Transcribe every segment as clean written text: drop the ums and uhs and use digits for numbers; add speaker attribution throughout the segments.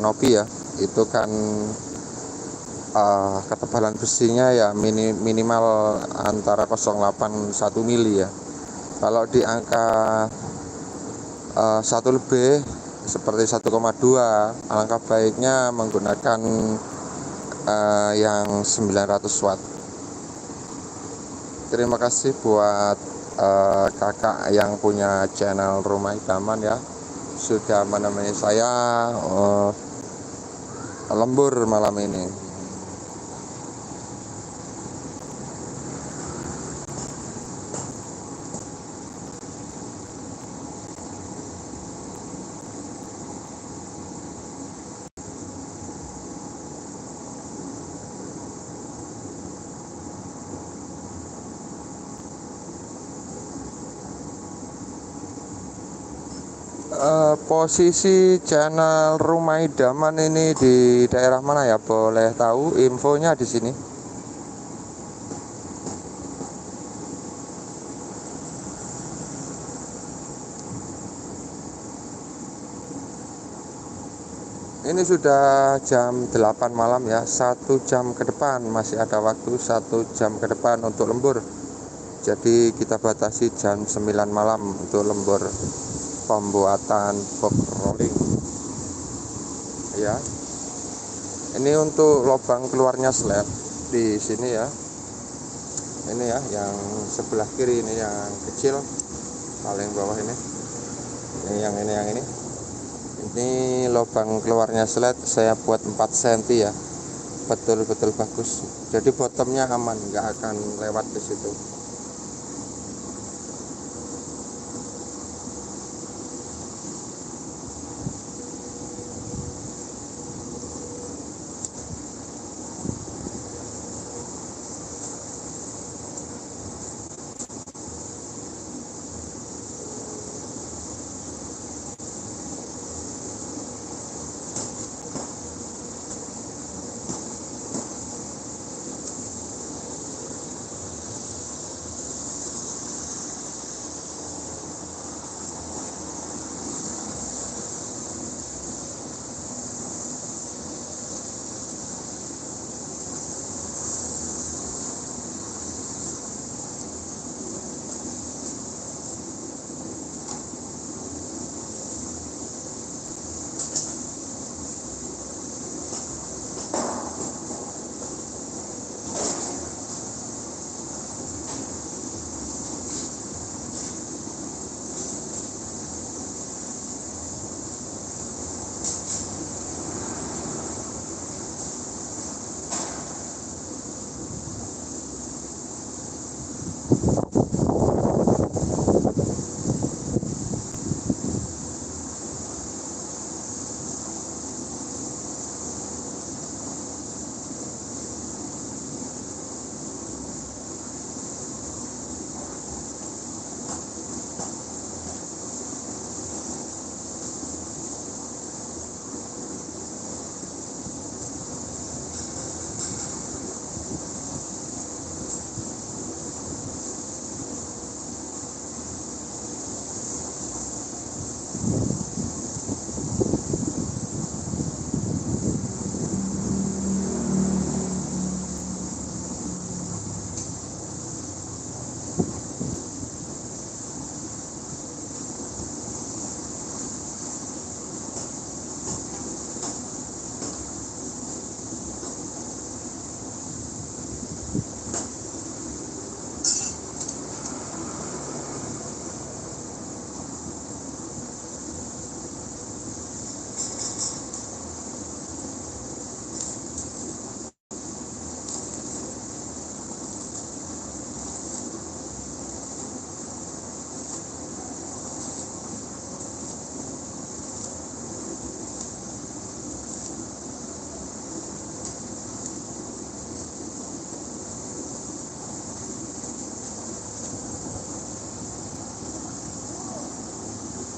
Speaker 1: kanopi ya, itu kan ketebalan besinya ya minimal antara 0,81 mili ya. Kalau di angka 1 lebih seperti 1,2, alangkah baiknya menggunakan yang 900 watt. Terima kasih buat kakak yang punya channel Rumah Idaman ya, sudah menemani saya lembur malam ini. Posisi channel Rumah Idaman ini di daerah mana ya? Boleh tahu infonya di sini? Ini sudah jam 8 malam ya, 1 jam ke depan masih ada waktu, 1 jam ke depan untuk lembur. Jadi kita batasi jam 9 malam untuk lembur pembuatan box rolling ya. Ini untuk lubang keluarnya slab di sini ya. Ini ya, yang sebelah kiri ini yang kecil, paling bawah ini. Yang ini. Ini lubang keluarnya slab saya buat 4 cm ya. Betul-betul bagus. Jadi bottomnya aman, nggak akan lewat di situ.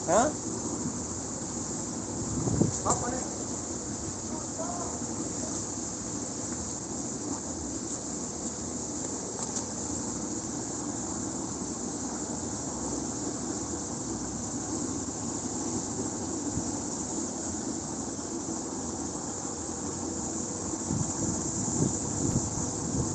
Speaker 1: Hah?